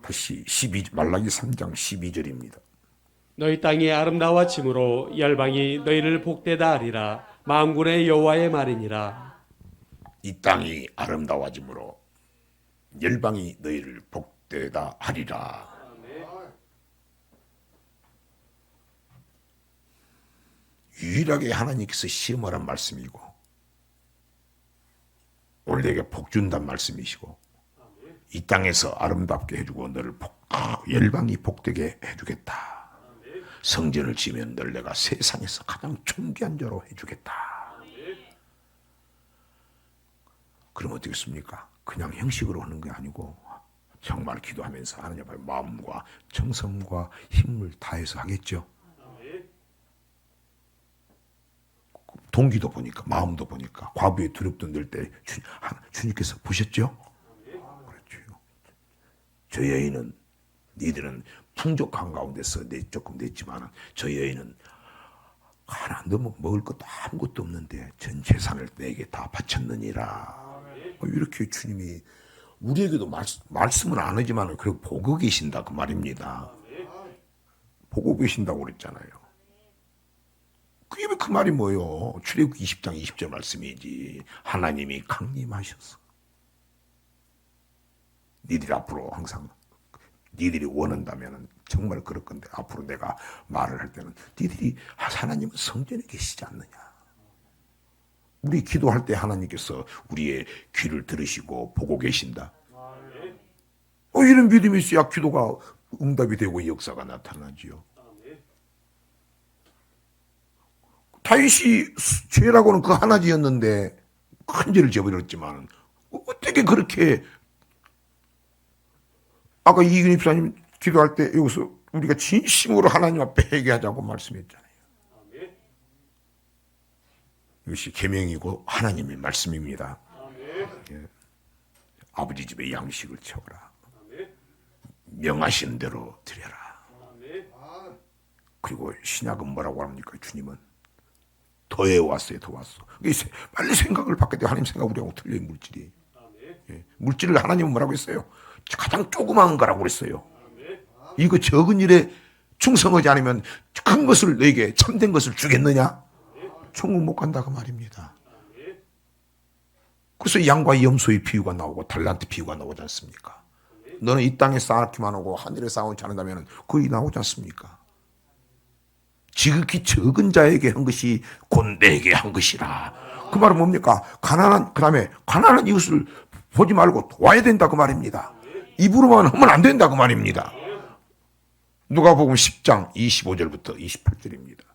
다시 말라기 3장 12절입니다. 너희 땅이 아름다워짐으로 열방이 너희를 복되다 하리라. 만군의 여호와의 말이니라. 이 땅이 아름다워짐으로 열방이 너희를 복되다 하리라. 유일하게 하나님께서 시험하란 말씀이고 오늘 내게 복 준단 말씀이시고 이 땅에서 아름답게 해주고 너를 열방이 복되게 해주겠다. 성전을 지으면 널 내가 세상에서 가장 존귀한 자로 해주겠다. 그럼 어떻겠습니까? 그냥 형식으로 하는 게 아니고 정말 기도하면서 하나님 앞에 마음과 정성과 힘을 다해서 하겠죠. 동기도 보니까 마음도 보니까 과부에 두렵던 늘 때 주님께서 보셨죠? 그렇죠. 저 여인은 니들은 풍족한 가운데서 조금 냈지만 저 여인은 하나 너무 먹을 것도 아무것도 없는데 전 재산을 내게 다 바쳤느니라. 이렇게 주님이 우리에게도 말씀은 안 하지만 그리고 보고 계신다 그 말입니다. 보고 계신다고 그랬잖아요. 그게 그 말이 뭐예요? 출애굽기 20장 20절 말씀이지. 하나님이 강림하셔서 니들이 앞으로 항상 니들이 원한다면 정말 그럴 건데 앞으로 내가 말을 할 때는 니들이 하나님은 성전에 계시지 않느냐. 우리 기도할 때 하나님께서 우리의 귀를 들으시고 보고 계신다. 이런 믿음이 있어야 기도가 응답이 되고 역사가 나타나지요. 다윗이 죄라고는 그 하나지였는데 큰 죄를 저버렸지만 어떻게 그렇게 아까 이근희 집사님 기도할 때 여기서 우리가 진심으로 하나님 앞에 회개하자고 말씀했잖아요. 이것이 계명이고 하나님의 말씀입니다. 예. 아버지 집에 양식을 채워라. 명하신 대로 드려라. 그리고 신약은 뭐라고 합니까? 주님은 더해왔어요. 더 왔어. 빨리 생각을 바꿔야 돼요. 하나님 생각 우리하고 틀려요. 물질이. 예. 물질을 하나님은 뭐라고 했어요? 가장 조그마한 거라고 그랬어요. 이거 적은 일에 충성하지 않으면 큰 것을 너에게 참된 것을 주겠느냐? 천국 못 간다고 말입니다. 그래서 양과 염소의 비유가 나오고 달란트 비유가 나오지 않습니까? 너는 이 땅에 쌓기만 하고 하늘에 쌓지 않는다면 거의 나오지 않습니까? 지극히 적은 자에게 한 것이 곧 내게 한 것이라. 그 말은 뭡니까? 그다음에 가난한 이웃을 보지 말고 도와야 된다 그 말입니다. 입으로만 하면 안 된다 그 말입니다. 누가복음 10장 25절부터 28절입니다.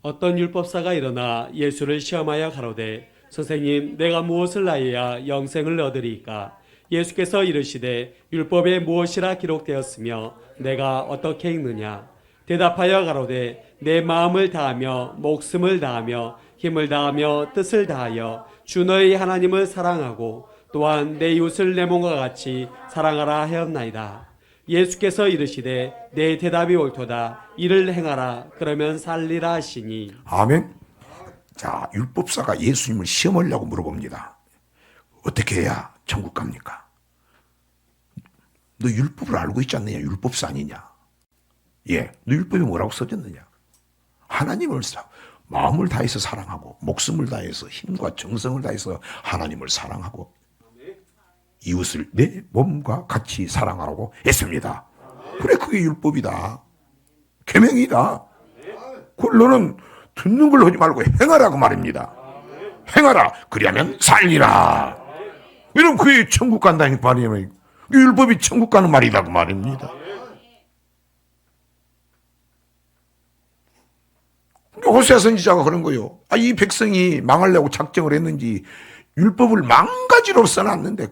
어떤 율법사가 일어나 예수를 시험하여 가로되 선생님 내가 무엇을 하여야 영생을 얻으리이까? 예수께서 이르시되 율법에 무엇이라 기록되었으며 내가 어떻게 읽느냐? 대답하여 가로되 내 마음을 다하며 목숨을 다하며 힘을 다하며 뜻을 다하여 주 너희 하나님을 사랑하고 또한 내 이웃을 내 몸과 같이 사랑하라 하였나이다. 예수께서 이르시되 내 대답이 옳도다. 이를 행하라. 그러면 살리라 하시니. 아멘. 자, 율법사가 예수님을 시험하려고 물어봅니다. 어떻게 해야 천국 갑니까? 너 율법을 알고 있지 않느냐? 율법사 아니냐? 예, 너 율법이 뭐라고 써졌느냐? 하나님을 마음을 다해서 사랑하고 목숨을 다해서 힘과 정성을 다해서 하나님을 사랑하고 이웃을 내 몸과 같이 사랑하라고 했습니다. 그래, 그게 율법이다. 계명이다. 그걸 너는 듣는 걸 하지 말고 행하라고 말입니다. 행하라. 그리하면 살리라. 이러면 그게 천국 간다는 말이에요. 율법이 천국 가는 말이다 그 말입니다. 호세아 선지자가 그런 거요. 이 백성이 망하려고 작정을 했는지 율법을 망가지로 써놨는데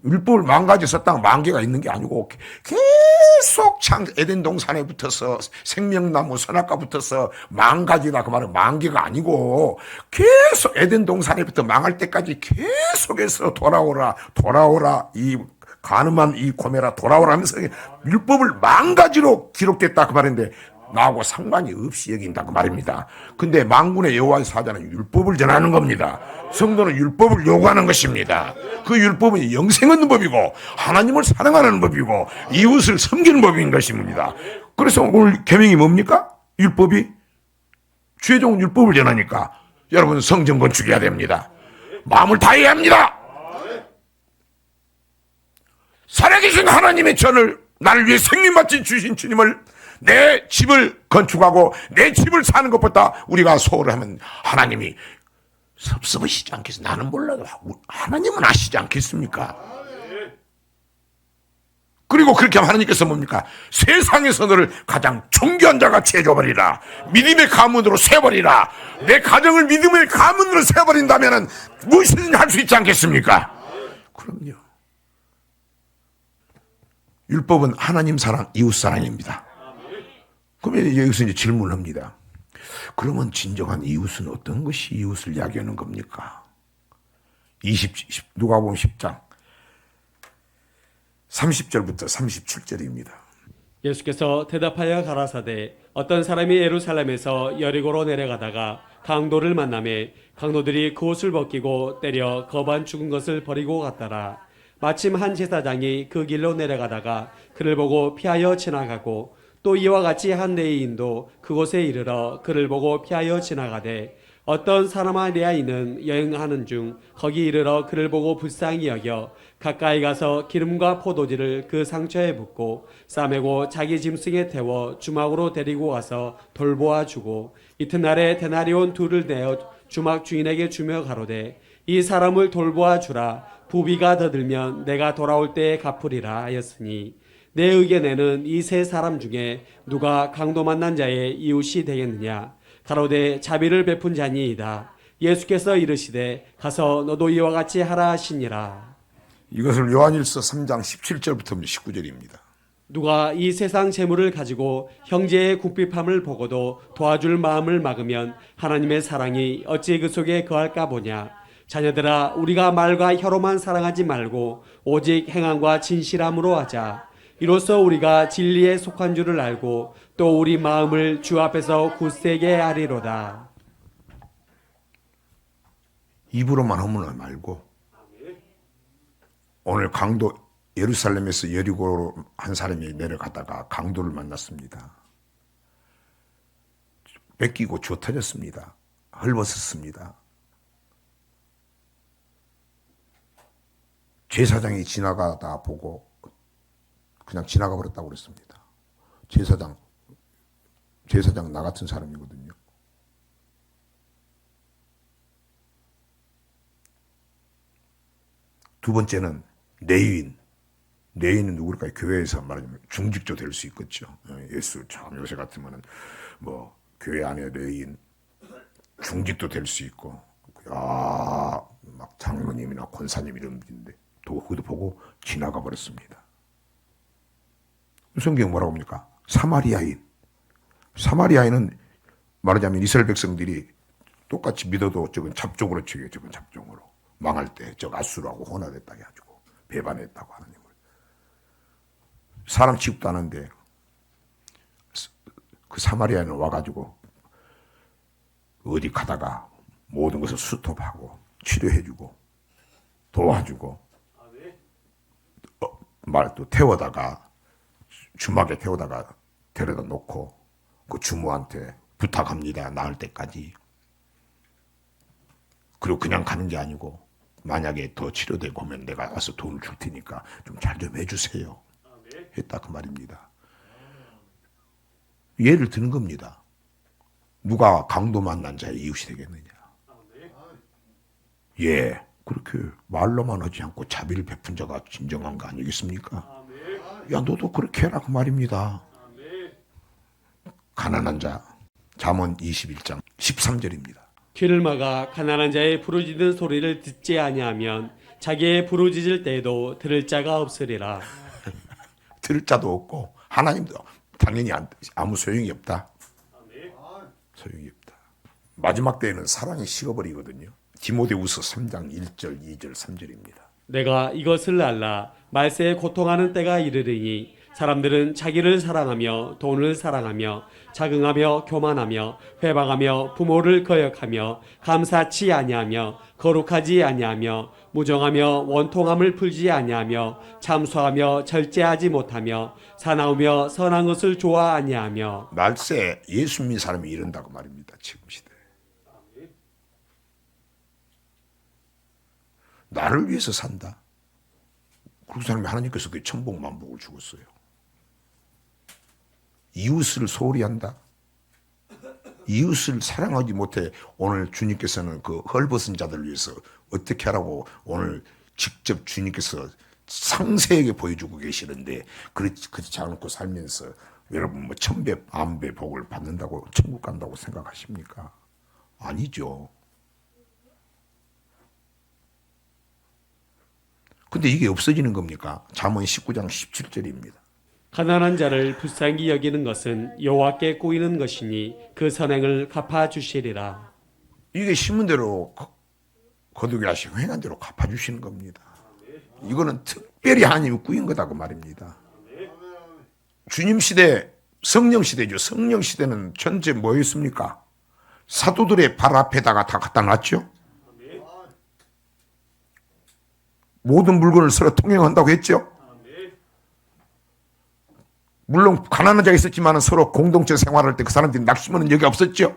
율법을 망가지 썼다가 만개가 있는 게 아니고 계속 에덴 동산에 붙어서 생명나무 선악과 붙어서 망가지다 그 말은 만개가 아니고 계속 에덴 동산에부터 망할 때까지 계속해서 돌아오라 이 가늠한 이 고메라 돌아오라 하면서 율법을 망가지로 기록됐다 그 말인데 나하고 상관이 없이 여긴다 그 말입니다. 근데 만군의 여호와의 사자는 율법을 전하는 겁니다. 성도는 율법을 요구하는 것입니다. 그 율법은 영생 얻는 법이고 하나님을 사랑하는 법이고 이웃을 섬기는 법인 것입니다. 그래서 오늘 계명이 뭡니까? 율법이 최종 율법을 전하니까 여러분 성전 건축해야 됩니다. 마음을 다해야 합니다. 살아계신 하나님의 전을 나를 위해 생명 바친 주신 주님을 내 집을 건축하고 내 집을 사는 것보다 우리가 소홀을 하면 하나님이 섭섭하시지 않겠습니까? 나는 몰라도 하나님은 아시지 않겠습니까? 그리고 그렇게 하면 하나님께서 뭡니까? 세상에서 너를 가장 존귀한 자가 채워버리라. 믿음의 가문으로 세버리라. 내 가정을 믿음의 가문으로 세버린다면 무엇이든지 할 수 있지 않겠습니까? 그럼요. 율법은 하나님 사랑, 이웃 사랑입니다. 그러면 여기서 이제 질문을 합니다. 그러면 진정한 이웃은 어떤 것이 이웃을 야기하는 겁니까? 누가복음 10장 30절부터 37절입니다. 예수께서 대답하여 가라사대 어떤 사람이 예루살렘에서 여리고로 내려가다가 강도를 만나매 강도들이 그 옷을 벗기고 때려 거반 죽은 것을 버리고 갔더라. 마침 한 제사장이 그 길로 내려가다가 그를 보고 피하여 지나가고 또 이와 같이 한 레위인도 그곳에 이르러 그를 보고 피하여 지나가되 어떤 사마리아인은 여행하는 중 거기 이르러 그를 보고 불쌍히 여겨 가까이 가서 기름과 포도주를 그 상처에 붓고 싸매고 자기 짐승에 태워 주막으로 데리고 가서 돌보아 주고 이튿날에 데나리온 둘을 내어 주막 주인에게 주며 가로되 이 사람을 돌보아 주라. 부비가 더 들면 내가 돌아올 때에 갚으리라 하였으니 내 의견에는 이 세 사람 중에 누가 강도 만난 자의 이웃이 되겠느냐. 가로되 자비를 베푼 자니이다. 예수께서 이르시되 가서 너도 이와 같이 하라 하시니라. 이것을 요한일서 3장 17절부터 19절입니다. 누가 이 세상 재물을 가지고 형제의 궁핍함을 보고도 도와줄 마음을 막으면 하나님의 사랑이 어찌 그 속에 거할까 보냐. 자녀들아, 우리가 말과 혀로만 사랑하지 말고 오직 행함과 진실함으로 하자. 이로써 우리가 진리에 속한 줄을 알고 또 우리 마음을 주 앞에서 굳세게 하리로다. 입으로만 허물어 말고 오늘 강도 예루살렘에서 여리고로 한 사람이 내려가다가 강도를 만났습니다. 뺏기고 주워 터졌습니다. 헐벗었습니다. 제사장이 지나가다 보고 그냥 지나가 버렸다고 그랬습니다. 제사장 나 같은 사람이거든요. 두 번째는 내인은 누굴까요? 교회에서 말하자면 중직조 될 수 있겠죠. 예수 참 요새 같으면은 뭐 교회 안에 내인 중직도 될 수 있고, 막 장로님이나 권사님 이런 분인데 그것도 보고 지나가 버렸습니다. 성경 뭐라고 합니까? 사마리아인은 말하자면 이스라엘 백성들이 똑같이 믿어도 저건 잡종으로 치게, 저건 잡종으로 망할 때 저 아수라고 혼화됐다 해가지고 배반했다고 하나님을. 사람 취급도 안 하는데 그 사마리아인은 와가지고 어디 가다가 모든 것을 수톱하고 치료해주고 도와주고 또 태워다가 주막에 태워다가 데려다 놓고 그 주모한테 부탁합니다. 나을 때까지. 그리고 그냥 가는 게 아니고 만약에 더 치료되고 하면 내가 와서 돈을 줄 테니까 좀 잘 좀 해주세요. 했다 그 말입니다. 예를 드는 겁니다. 누가 강도 만난 자의 이웃이 되겠느냐. 예, 그렇게 말로만 하지 않고 자비를 베푼 자가 진정한 거 아니겠습니까? 야, 너도 그렇게 해라 그 말입니다. 가난한 자, 잠언 21장 13절입니다. 귀를 막아 가난한 자의 부르짖는 소리를 듣지 아니하면 자기의 부르짖을 때에도 들을 자가 없으리라. 들을 자도 없고 하나님도 당연히 아무 소용이 없다. 소용이 없다. 마지막 때에는 사랑이 식어버리거든요. 디모데후서 3장 1절, 2절, 3절입니다. 내가 이것을 알라. 말세에 고통하는 때가 이르리니 사람들은 자기를 사랑하며 돈을 사랑하며 자긍하며 교만하며 회방하며 부모를 거역하며 감사치 아니하며 거룩하지 아니하며 무정하며 원통함을 풀지 아니하며 참소하며 절제하지 못하며 사나우며 선한 것을 좋아 아니하며. 말세 예수 믿는 사람이 이런다고 말입니다. 지금 시대에. 나를 위해서 산다. 그 사람이 하나님께서 그 천복만복을 주었어요. 이웃을 소홀히 한다. 이웃을 사랑하지 못해 오늘 주님께서는 그 헐벗은 자들을 위해서 어떻게 하라고 오늘 직접 주님께서 상세하게 보여주고 계시는데 그렇지 않고 살면서 여러분 뭐 1000배, 1000배 복을 받는다고 천국 간다고 생각하십니까? 아니죠. 근데 이게 없어지는 겁니까? 잠언 19장 17절입니다. 가난한 자를 불쌍히 여기는 것은 여호와께 꼬이는 것이니 그 선행을 갚아주시리라. 이게 심은 대로 거두게 하시고 행한 대로 갚아주시는 겁니다. 이거는 특별히 하나님이 꾸인 거다 그 말입니다. 주님 시대, 성령 시대죠. 성령 시대는 전체 뭐였습니까? 사도들의 발 앞에다가 다 갖다 놨죠. 모든 물건을 서로 통용한다고 했죠. 물론 가난한 자가 있었지만 서로 공동체 생활할 때 그 사람들이 낙심하는 적이 없었죠.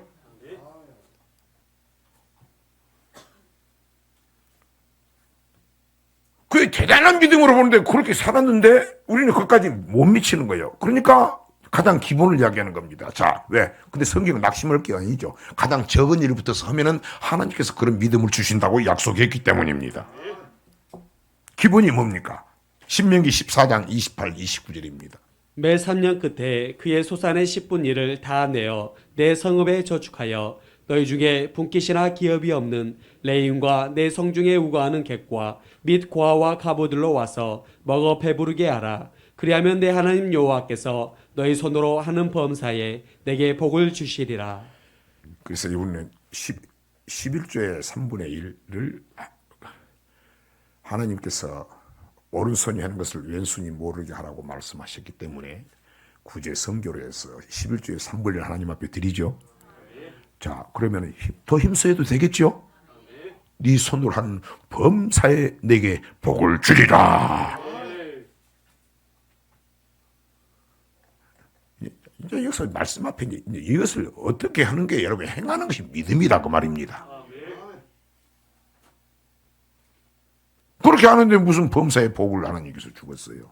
굉장히 대단한 믿음으로 보는데 그렇게 살았는데 우리는 그것까지 못 미치는 거예요. 그러니까 가장 기본을 이야기하는 겁니다. 자, 왜? 근데 성경은 낙심할 게 아니죠. 가장 적은 일부터 하면은 하나님께서 그런 믿음을 주신다고 약속했기 때문입니다. 기본이 뭡니까? 신명기 14장 28, 29절입니다. 매 3년 끝에 그의 소산의 10분 일을 다 내어 내 성읍에 저축하여 너희 중에 분깃이나 기업이 없는 레인과 내 성중에 우거하는 객과 및 고아와 가부들로 와서 먹어 배부르게 하라. 그리하면 내 하나님 여호와께서 너희 손으로 하는 범사에 내게 복을 주시리라. 그래서 이번에 11조의 3분의 1을 하나님께서 오른손이 하는 것을 왼손이 모르게 하라고 말씀하셨기 때문에 구제 성교로 해서 11조의 3분의 1 하나님 앞에 드리죠. 자, 그러면 더 힘써도 되겠죠? 네 손으로 한 범사에 내게 복을 주리라. 이제 여기서 말씀 앞에 이것을 어떻게 하는 게 여러분 행하는 것이 믿음이다 그 말입니다. 그렇게 하는데 무슨 범사에 복을 하나님께서 주겠어요?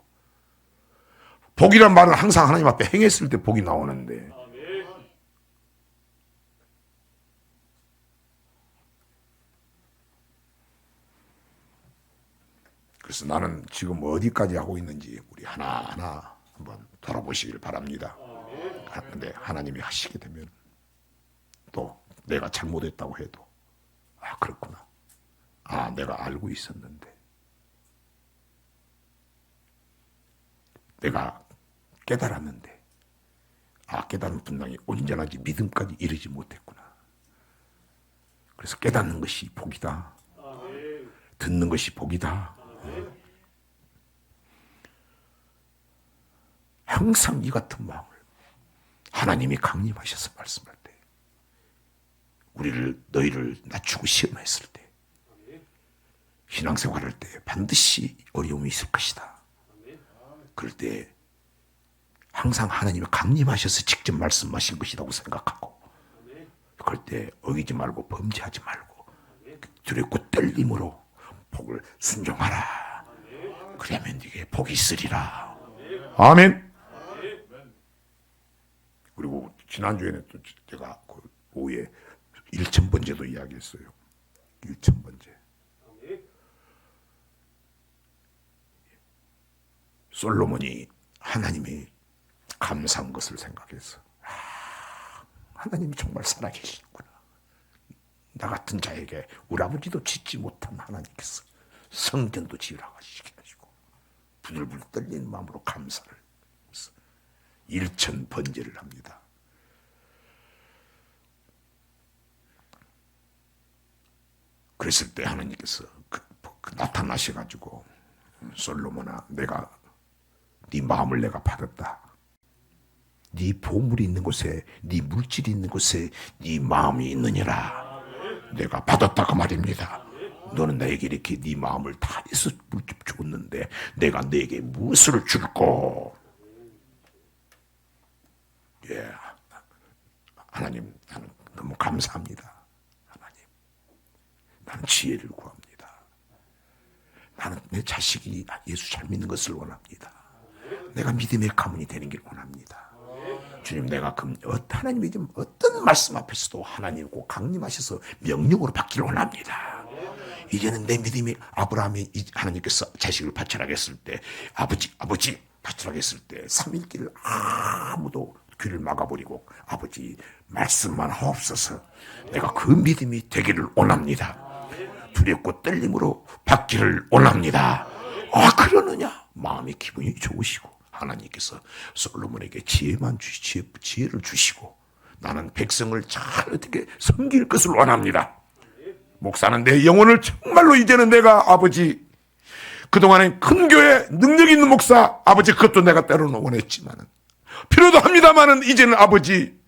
복이란 말은 항상 하나님 앞에 행했을 때 복이 나오는데 그래서 나는 지금 어디까지 하고 있는지 우리 하나하나 한번 돌아보시길 바랍니다. 근데 하나님이 하시게 되면 또 내가 잘못했다고 해도 아 그렇구나. 아 내가 알고 있었는데 내가 깨달았는데 아 깨달은 분량이 온전하게 믿음까지 이르지 못했구나. 그래서 깨닫는 것이 복이다. 듣는 것이 복이다. 항상 이 같은 마음을 하나님이 강림하셔서 말씀할 때 너희를 낮추고 시험했을 때 신앙생활할 때 반드시 어려움이 있을 것이다. 그럴 때 항상 하나님이 강림하셔서 직접 말씀하신 것이라고 생각하고 그럴 때 어기지 말고 범죄하지 말고 두렵고 떨림으로 복을 순종하라. 그러면 네게 복이 있으리라. 아멘. 그리고 지난주에는 또 제가 그 오후에 1000번째도 이야기했어요. 1000번째. 솔로몬이 하나님이 감사한 것을 생각해서 하나님이 정말 살아계시구나. 나 같은 자에게 우리 아버지도 짓지 못한 하나님께서 성전도 지으라고 시켜가지고 부들부들 떨리는 마음으로 감사를 해서 1000번제를 합니다. 그랬을 때 하나님께서 나타나셔가지고 솔로몬아 내가 네 마음을 내가 받았다. 네 보물이 있는 곳에 네 물질이 있는 곳에 네 마음이 있느니라. 내가 받았다 그 말입니다. 너는 나에게 이렇게 네 마음을 다 해서 줬는데 내가 너에게 무엇을 줄꼬? 예, 하나님 나는 너무 감사합니다. 하나님 나는 지혜를 구합니다. 나는 내 자식이 예수 잘 믿는 것을 원합니다. 내가 믿음의 가문이 되는 길 원합니다. 주님 내가 하나님이 좀 어떤 말씀 앞에서도 하나님 꼭 강림하셔서 명령으로 받기를 원합니다. 이제는 내 믿음이 아브라함이 하나님께서 자식을 바치라고 했을 때 아버지 바치라고 했을 때 3일길을 아무도 귀를 막아버리고 아버지 말씀만 하옵소서. 내가 그 믿음이 되기를 원합니다. 두렵고 떨림으로 받기를 원합니다. 아 그러느냐? 마음의 기분이 좋으시고 하나님께서 솔로몬에게 지혜를 주시고 나는 백성을 잘 어떻게 섬길 것을 원합니다. 목사는 내 영혼을 정말로 이제는 내가 아버지 그동안에 큰 교회 능력 있는 목사 아버지 그것도 내가 때로는 원했지만 필요도 합니다마는 이제는 아버지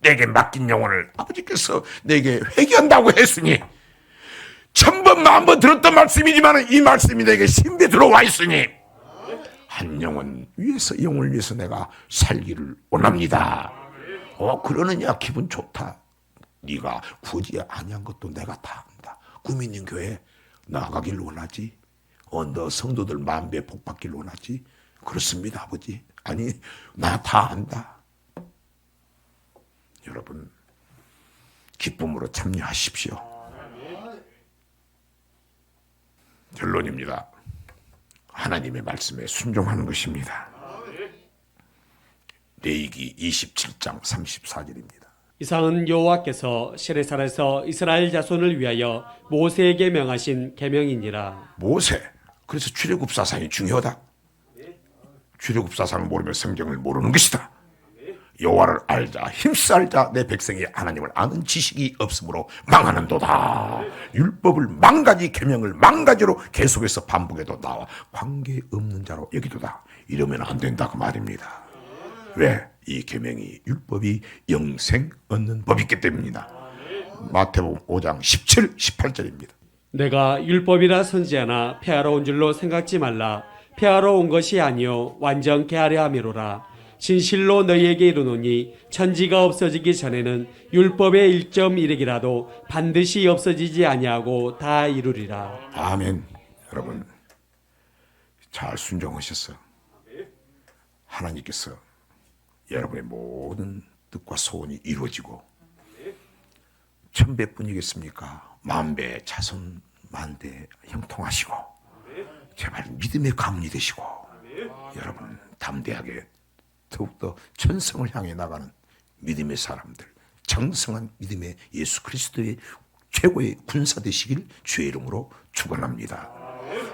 내게 맡긴 영혼을 아버지께서 내게 회개한다고 했으니 1000번 만번 들었던 말씀이지만 이 말씀이 내게 심비에 들어와 있으니 한 영혼을 위해서 내가 살기를 원합니다. 그러느냐 기분 좋다. 네가 굳이 아니한 것도 내가 다 안다. 꿈 있는 교회 나가길 원하지. 너 성도들 만배 복 받길 원하지? 그렇습니다, 아버지. 아니, 나 다 안다. 여러분, 기쁨으로 참여하십시오. 결론입니다. 하나님의 말씀에 순종하는 것입니다. 레위기 27장 34절입니다. 이상은 여호와께서 시내산에서 이스라엘 자손을 위하여 모세에게 명하신 계명이니라. 모세. 그래서 출애굽 사상이 중요하다. 출애굽 사상을 모르면 성경을 모르는 것이다. 여호와를 알자, 힘써 알자. 내 백성이 하나님을 아는 지식이 없으므로 망하는도다. 율법을 망가지, 계명을 망가지로 계속해서 반복해도 나와 관계없는 자로 여기도다. 이러면 안 된다 그 말입니다. 왜? 이 계명이 율법이 영생 얻는 법이기 때문이다. 마태복음 5장 17, 18절입니다. 내가 율법이라 선지하나 폐하러 온 줄로 생각지 말라. 폐하러 온 것이 아니요 완전케 하려 함이로라. 진실로 너희에게 이르노니 천지가 없어지기 전에는 율법의 1.1획이라도 반드시 없어지지 아니하고 다 이루리라. 아멘. 여러분 잘 순종하셨어. 하나님께서 여러분의 모든 뜻과 소원이 이루어지고 천배뿐이겠습니까? 만배 자손 만대 형통하시고 제발 믿음의 가문이 되시고 여러분 담대하게 더욱더 천성을 향해 나가는 믿음의 사람들, 장성한 믿음의 예수 그리스도의 최고의 군사 되시길 주의 이름으로 축원합니다.